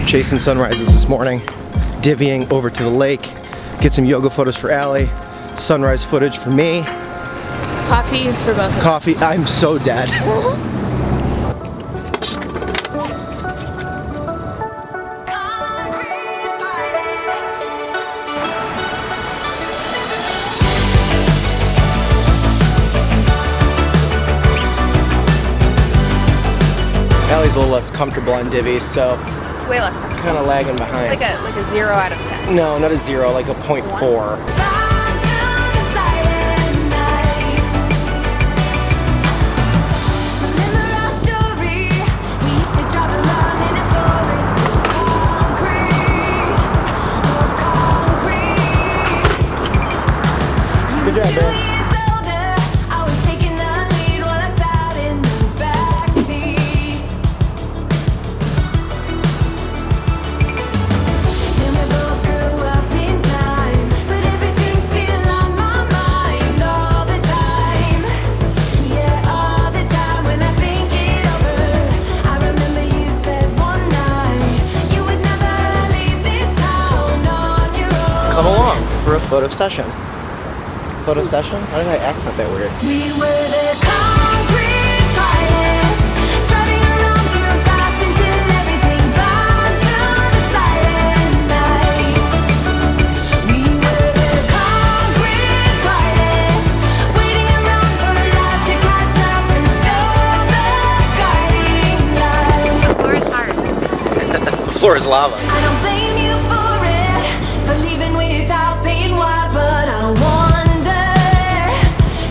Chasing sunrises this morning, divvying over to the lake, get some yoga photos for Allie, sunrise footage for me. Coffee for both of us. Coffee, I'm so dead. Allie's a little less comfortable on divvies, so Way less comfortable. kind of lagging behind. Like a 0 out of 10. No, not a 0, like a 0.4. Good job, man. Come along for a photo session. Photo session? Why did I accent that weird? We were the concrete pilots, driving around too fast until everything burned to the silent night. We were the concrete pilots, waiting around for life to catch up and show the guiding light. The floor is hard. The floor is lava. I don't blame you for it, for leaving without saying why, but I wonder,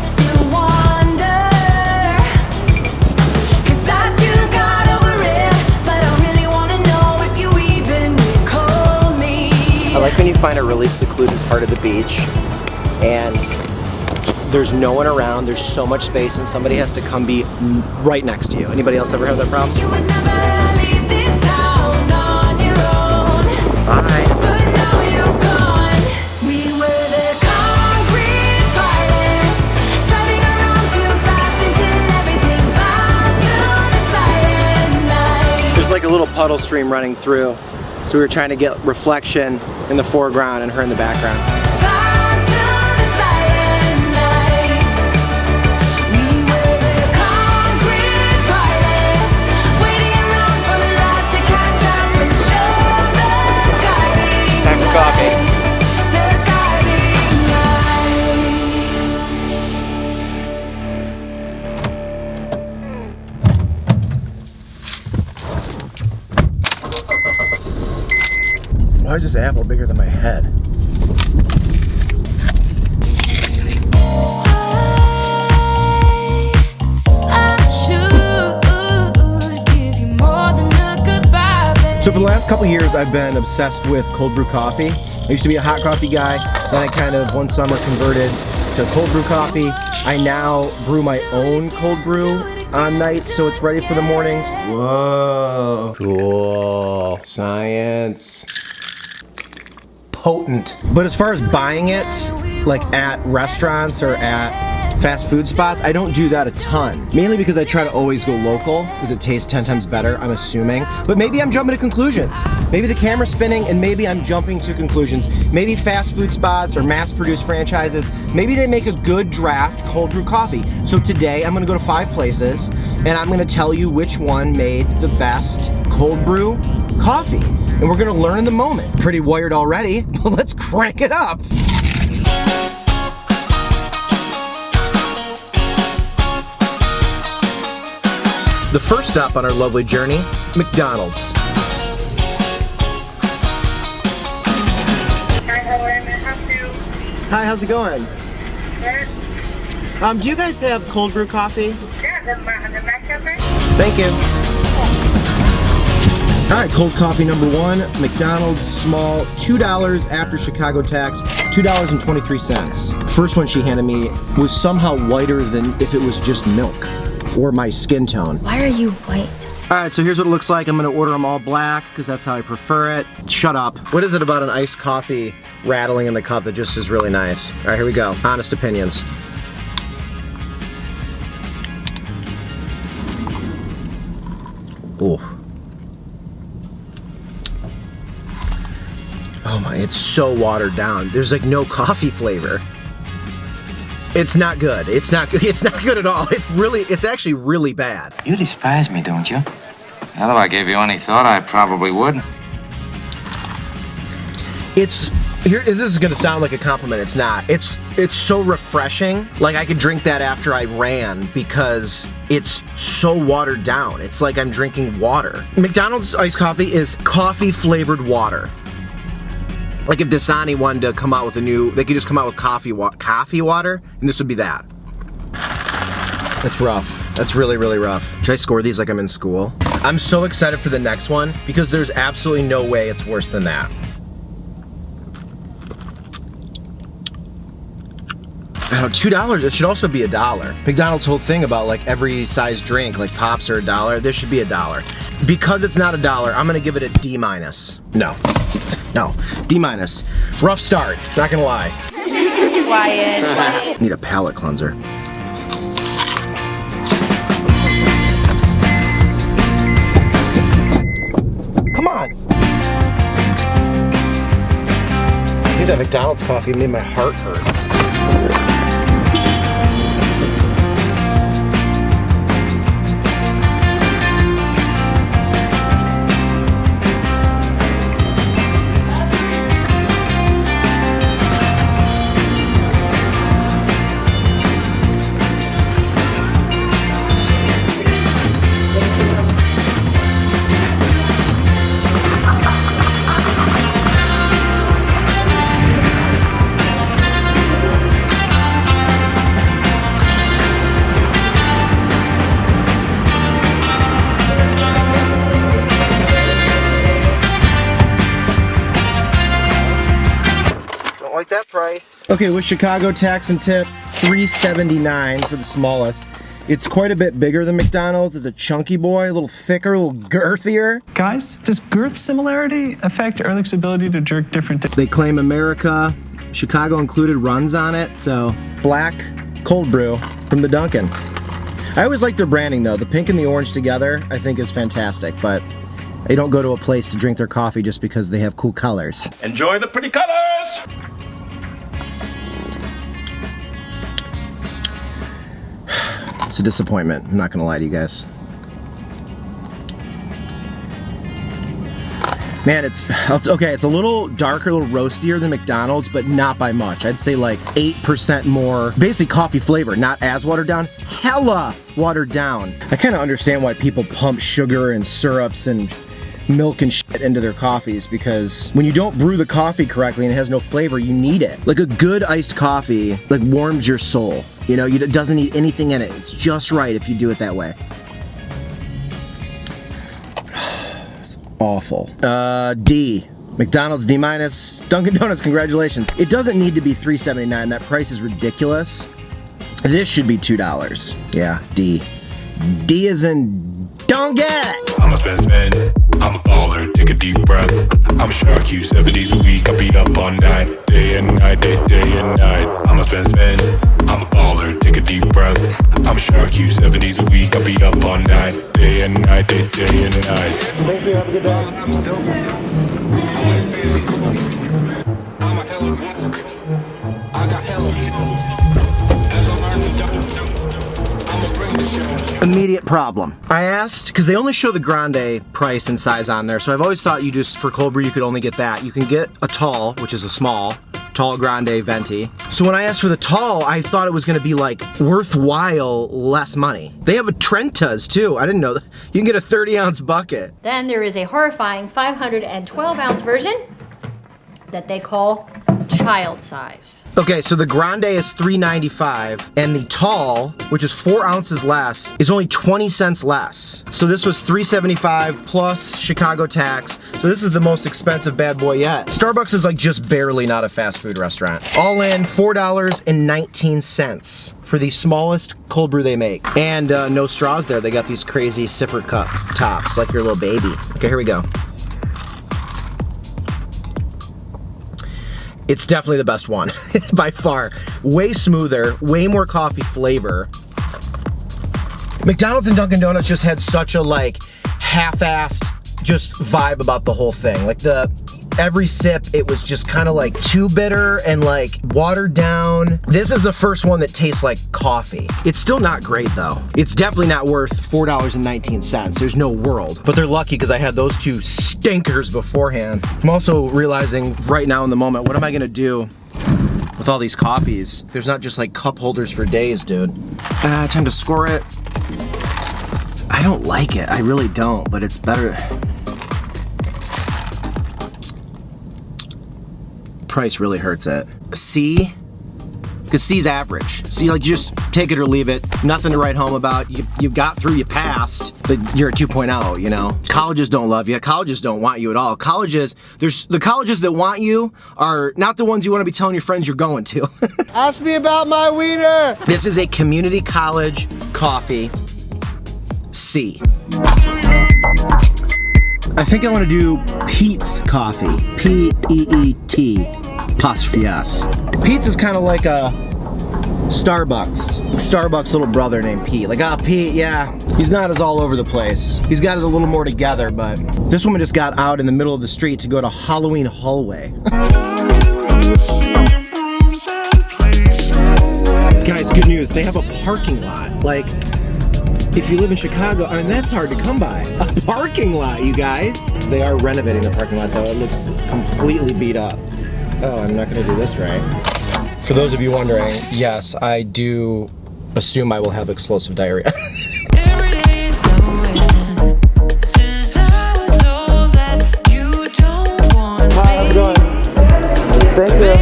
still wonder, 'cause I too got over it, but I really wanna know if you even recall me. I like when you find a really secluded part of the beach and there's no one around, there's so much space, and somebody has to come be right next to you. Anybody else ever have that problem? You would never leave this town on your own. Bye. But now you're gone. We were the concrete pilots, driving around too fast until everything burned to the silent night. There's like a little puddle stream running through, so we were trying to get reflection in the foreground and her in the background. Burned to the silent night. We were the concrete pilots, waiting around for life to catch up and show the guiding Time for coffee. light. The guiding light. Why is this apple bigger than my head? So for the last couple years, I've been obsessed with cold brew coffee. I used to be a hot coffee guy, then I kind of one summer converted to cold brew coffee. I now brew my own cold brew on nights, so it's ready for the mornings. Whoa. Cool. Science. Potent. But as far as buying it, like at restaurants or at fast food spots, I don't do that a ton. Mainly because I try to always go local, because it tastes 10 times better, I'm assuming. But maybe I'm jumping to conclusions. Maybe the camera's spinning and maybe I'm jumping to conclusions. Maybe fast food spots or mass-produced franchises, maybe they make a good draft cold brew coffee. So today I'm gonna go to 5 places and I'm gonna tell you which one made the best cold brew coffee. And we're gonna learn in the moment. Pretty wired already, but let's crank it up. The first stop on our lovely journey, McDonald's. Hi, how's it going? Good. Do you guys have cold brew coffee? Yeah, the Mac Cafe. Thank you. All right, cold coffee number 1, McDonald's small, $2 after Chicago tax, $2.23. First one she handed me was somehow whiter than if it was just milk or my skin tone. Why are you white? All right, so here's what it looks like. I'm gonna order them all black because that's how I prefer it. Shut up. What is it about an iced coffee rattling in the cup that just is really nice? All right, here we go. Honest opinions. Ooh. It's so watered down. There's like no coffee flavor. It's not good. It's not good. It's not good at all. It's actually really bad. You despise me, don't you? Well, if I gave you any thought, I probably would. This is gonna sound like a compliment. It's not. It's so refreshing. Like I could drink that after I ran because it's so watered down. It's like I'm drinking water. McDonald's iced coffee is coffee flavored water. Like if Dasani wanted to come out with they could just come out with coffee water, and this would be that. That's rough. That's really, really rough. Should I score these like I'm in school? I'm so excited for the next one because there's absolutely no way it's worse than that. I don't know, $2, it should also be $1. McDonald's whole thing about like every size drink, like pops are $1, this should be $1. Because it's not $1, I'm gonna give it a D-. No, D-. Rough start, not gonna lie. Quiet. Need a palate cleanser. Come on. Dude, that McDonald's coffee made my heart hurt. Like that price. Okay, with Chicago tax and tip, $3.79 for the smallest. It's quite a bit bigger than McDonald's. It's a chunky boy, a little thicker, a little girthier. Guys, does girth similarity affect Ehrlich's ability to jerk different? They claim America, Chicago included, runs on it. So black cold brew from the Dunkin. I always like their branding though. The pink and the orange together, I think is fantastic. But I don't go to a place to drink their coffee just because they have cool colors. Enjoy the pretty colors! It's a disappointment, I'm not gonna lie to you guys. Man, it's okay, it's a little darker, a little roastier than McDonald's, but not by much. I'd say like 8% more, basically coffee flavor, not as watered down, hella watered down. I kinda understand why people pump sugar and syrups and milk and shit into their coffees, because when you don't brew the coffee correctly and it has no flavor, you need it. Like a good iced coffee, like warms your soul. You know, it doesn't need anything in it. It's just right if you do it that way. It's awful. D. McDonald's D-. Dunkin Donuts, congratulations. It doesn't need to be $3.79. That price is ridiculous. This should be $2. Yeah, D. D as in don't get it. I'm a spend, I'm a baller, take a deep breath. I'm a shark, you 7 days a week, I'll be up all night, day and night, day and night. I'm a spend, I'm a baller, take a deep breath. I'm a shark, you 7 days a week, I'll be up all night, day and night, day and night. Thank you, have a good day. Immediate problem. I asked, because they only show the grande price and size on there, so I've always thought you just, for cold brew, you could only get that. You can get a tall, which is a small, tall grande venti. So when I asked for the tall, I thought it was gonna be like worthwhile less money. They have a Trentas too, I didn't know that. You can get a 30-ounce bucket. Then there is a horrifying 512-ounce version that they call child size. Okay, so the grande is $3.95, and the tall, which is 4 ounces less, is only 20 cents less. So this was $3.75 plus Chicago tax. So this is the most expensive bad boy yet. Starbucks is like just barely not a fast food restaurant. All in, $4.19 for the smallest cold brew they make. And no straws there. They got these crazy sipper cup tops, like your little baby. Okay, here we go. It's definitely the best one, by far. Way smoother, way more coffee flavor. McDonald's and Dunkin Donuts just had such a like half-assed just vibe about the whole thing. Like the every sip, it was just kind of like too bitter and like watered down. This is the first one that tastes like coffee. It's still not great though. It's definitely not worth $4.19. There's no world. But they're lucky because I had those two stinkers beforehand. I'm also realizing right now in the moment, what am I gonna do with all these coffees? There's not just like cup holders for days, dude. Time to score it. I don't like it, I really don't, but it's better. Price really hurts it. C, because C's average. So you just take it or leave it. Nothing to write home about. You got through, you passed, but you're a 2.0, you know? Colleges don't love you. Colleges don't want you at all. Colleges, the colleges that want you are not the ones you want to be telling your friends you're going to. Ask me about my wiener. This is a community college coffee. C. I think I want to do Peet's coffee. P-E-E-T apostrophe S. Peet's is kind of like a Starbucks little brother named Pete. Like, Pete, yeah. He's not as all over the place. He's got it a little more together, but this woman just got out in the middle of the street to go to Halloween hallway. Guys, good news. They have a parking lot. Like, if you live in Chicago, I mean, that's hard to come by. A parking lot, you guys. They are renovating the parking lot, though. It looks completely beat up. Oh, I'm not gonna do this right. For those of you wondering, yes, I do assume I will have explosive diarrhea. Hi, how's it going? Thank you.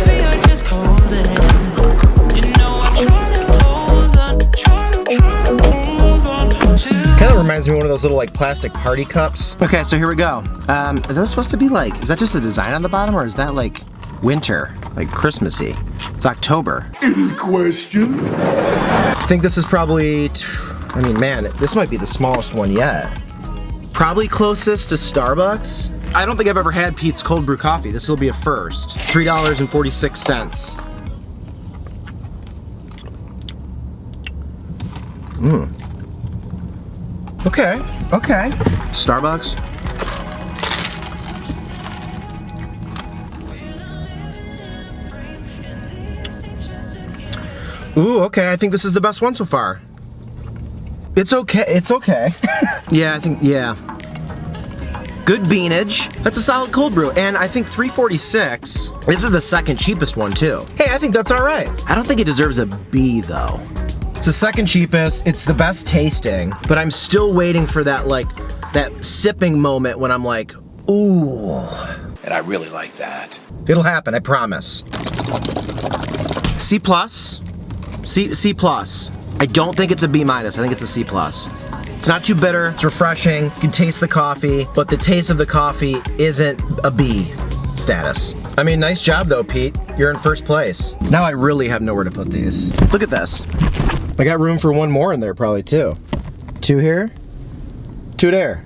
Kind of reminds me of one of those little like plastic party cups. Okay, so here we go. Are those supposed to be like, is that just a design on the bottom or is that like winter, like Christmassy? It's October. Any question? I think this is probably, I mean, man, this might be the smallest one yet. Probably closest to Starbucks. I don't think I've ever had Peet's cold brew coffee. This will be a first. $3.46. Okay, okay. Starbucks. Ooh, okay, I think this is the best one so far. It's okay, it's okay. Yeah, I think, yeah. Good beanage. That's a solid cold brew, and I think $3.46. This is the second cheapest one too. Hey, I think that's all right. I don't think it deserves a B though. It's the second cheapest, it's the best tasting, but I'm still waiting for that like, that sipping moment when I'm like, ooh. And I really like that. It'll happen, I promise. C plus, C plus. I don't think it's a B minus, I think it's a C plus. It's not too bitter, it's refreshing, you can taste the coffee, but the taste of the coffee isn't a B status. I mean, nice job though, Pete. You're in first place. Now I really have nowhere to put these. Look at this. I got room for one more in there probably too. Two here, two there.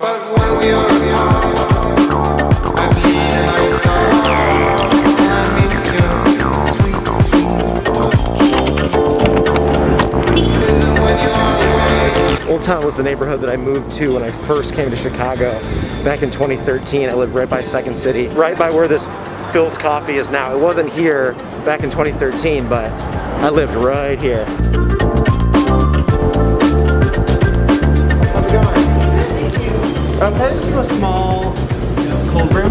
Old Town was the neighborhood that I moved to when I first came to Chicago back in 2013. I lived right by Second City, right by where this Philz Coffee is now. It wasn't here back in 2013, but I lived right here. How's it going? Can I just do a small cold brew?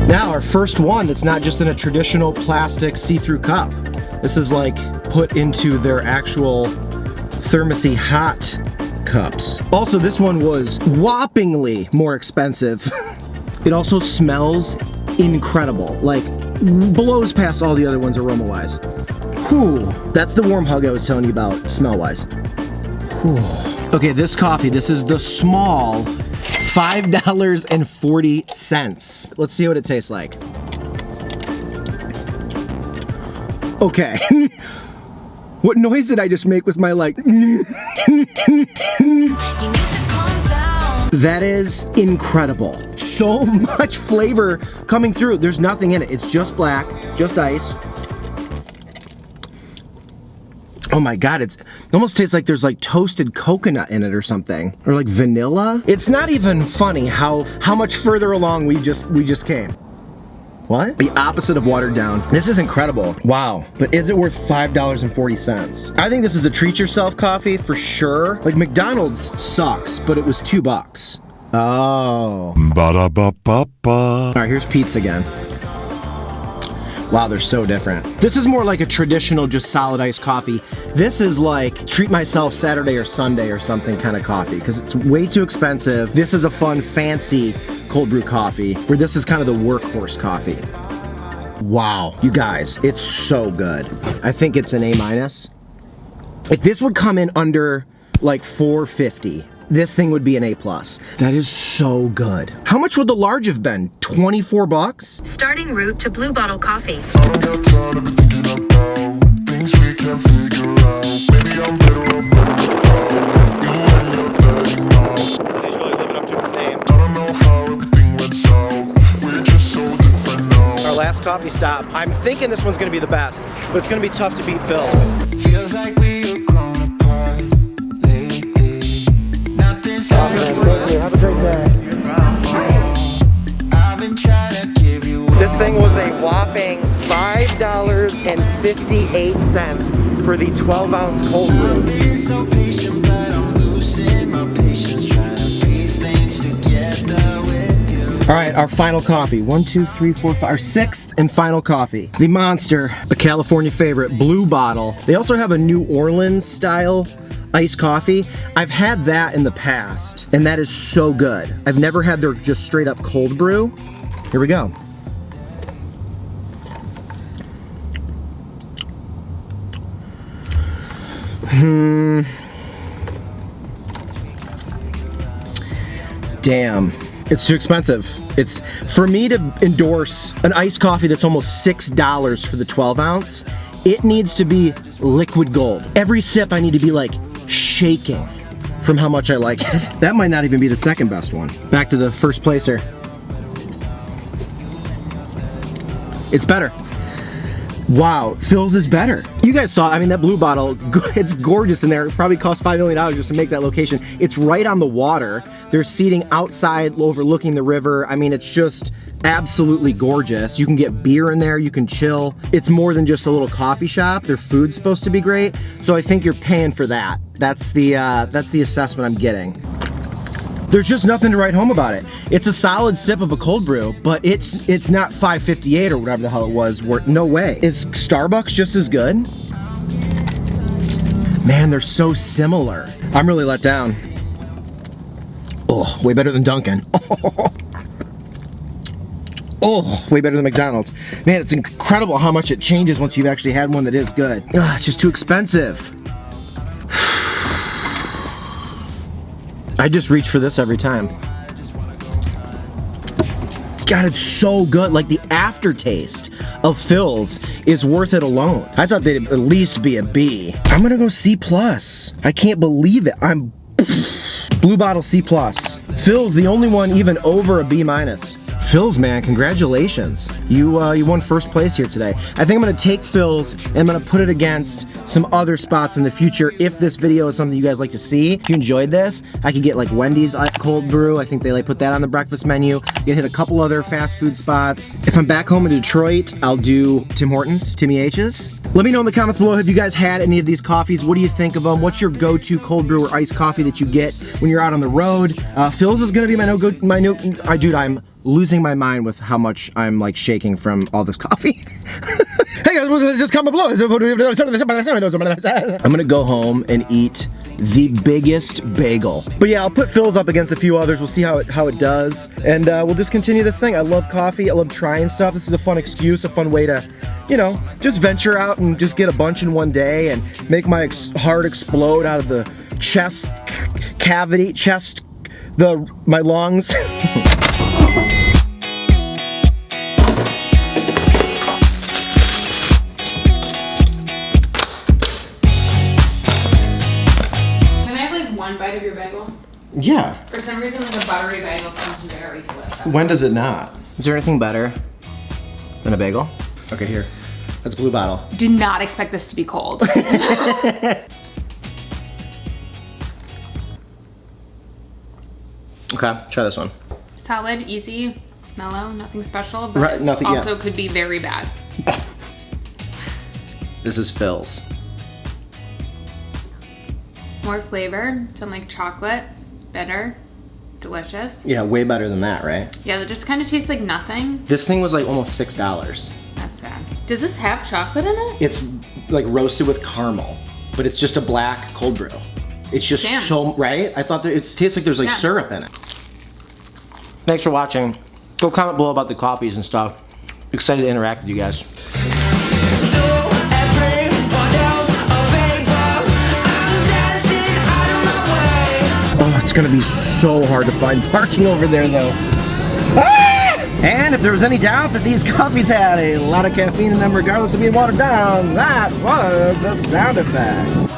Now our first one that's not just in a traditional plastic see-through cup. This is like put into their actual thermosy hot cups. Also, this one was whoppingly more expensive. It also smells incredible, like blows past all the other ones aroma-wise. Whew. That's the warm hug I was telling you about smell-wise. Whew. Okay, this coffee, this is the small $5.40. Let's see what it tastes like. Okay. What noise did I just make with my like? That is incredible. So much flavor coming through. There's nothing in it. It's just black, just ice. Oh my God, it almost tastes like there's like toasted coconut in it or something. Or like vanilla. It's not even funny how much further along we just came. What? The opposite of watered down. This is incredible. Wow. But is it worth $5.40? I think this is a treat yourself coffee for sure. Like McDonald's sucks, but it was $2. Oh. Ba-da-ba-ba-ba. All right, here's Peet's again. Wow, they're so different. This is more like a traditional just solid iced coffee. This is like treat myself Saturday or Sunday or something kind of coffee because it's way too expensive. This is a fun, fancy cold brew coffee where this is kind of the workhorse coffee. Wow, you guys, it's so good. I think it's an A-. If this would come in under like $4.50, this thing would be an A+. That is so good. How much would the large have been? 24 bucks? Starting route to Blue Bottle Coffee. I don't got time to be thinking about things we can't figure out. Maybe I'm better off letting it go. You and your daddy know. City's really living up to its name. I don't know how everything went south. We're just so different now. Our last coffee stop. I'm thinking this one's gonna be the best, but it's gonna be tough to beat Philz. Feels like we are grown apart lately. Nothing's Have a great day. I've been trying to give you This thing was a whopping $5.58 for the 12-ounce cold brew. been so patient, but I'm losing my patience trying to piece things together with you. All right, our final coffee. 1, 2, 3, 4, 5. Our sixth and final coffee. The Monster, a California favorite, Blue Bottle. They also have a New Orleans style iced coffee. I've had that in the past, and that is so good. I've never had their just straight up cold brew. Here we go. Damn. It's too expensive. It's for me to endorse an iced coffee that's almost $6 for the 12-ounce. It needs to be liquid gold. Every sip I need to be like shaking from how much I like it. That might not even be the second best one. Back to the first placer. It's better. Wow, Philz is better. You guys saw, I mean, that Blue Bottle, it's gorgeous in there. It probably cost $5 million just to make that location. It's right on the water. There's seating outside overlooking the river. I mean, it's just absolutely gorgeous. You can get beer in there, you can chill. It's more than just a little coffee shop. Their food's supposed to be great. So I think you're paying for that. That's the assessment I'm getting. There's just nothing to write home about it. It's a solid sip of a cold brew, but it's not $5.58 or whatever the hell it was. No way. Is Starbucks just as good? Man, they're so similar. I'm really let down. Oh, way better than Dunkin. Oh, way better than McDonald's. Man, it's incredible how much it changes once you've actually had one that is good. Ugh, it's just too expensive. I just reach for this every time. God, it's so good. Like the aftertaste of Philz is worth it alone. I thought they'd at least be a B. I'm gonna go C+. I can't believe it. I'm Blue Bottle C+. Philz, the only one even over a B-. Philz, man, congratulations. You won first place here today. I think I'm gonna take Philz and I'm gonna put it against some other spots in the future if this video is something you guys like to see. If you enjoyed this, I could get like Wendy's cold brew. I think they like put that on the breakfast menu. You can hit a couple other fast food spots. If I'm back home in Detroit, I'll do Tim Hortons, Timmy H's. Let me know in the comments below, have you guys had any of these coffees? What do you think of them? What's your go-to cold brew or iced coffee that you get when you're out on the road? Philz is gonna be dude, I'm losing my mind with how much I'm like shaking from all this coffee. Hey guys, just comment below. I'm gonna go home and eat the biggest bagel. But yeah, I'll put Philz up against a few others. We'll see how it does. And we'll just continue this thing. I love coffee. I love trying stuff. This is a fun excuse, a fun way to, you know, just venture out and just get a bunch in one day and make my heart explode out of the chest cavity, my lungs. Bite of your bagel? Yeah. For some reason, like a buttery bagel sounds very delicious. When does it not? Is there anything better than a bagel? Okay, here. That's Blue Bottle. Did not expect this to be cold. Okay, try this one. Solid, easy, mellow, nothing special, but Right, nothing, yeah. also could be very bad. This is Philz. More flavor, some like chocolate, bitter, delicious. Yeah, way better than that, right? Yeah, it just kind of tastes like nothing. This thing was like almost $6. That's bad. Does this have chocolate in it? It's like roasted with caramel, but it's just a black cold brew. It's just Damn. so, right? I thought that it tastes like there's like Yeah. syrup in it. Thanks for watching. Go comment below about the coffees and stuff. Excited to interact with you guys. Oh, it's gonna be so hard to find parking over there though. Ah! And if there was any doubt that these coffees had a lot of caffeine in them regardless of being watered down, that was the sound effect.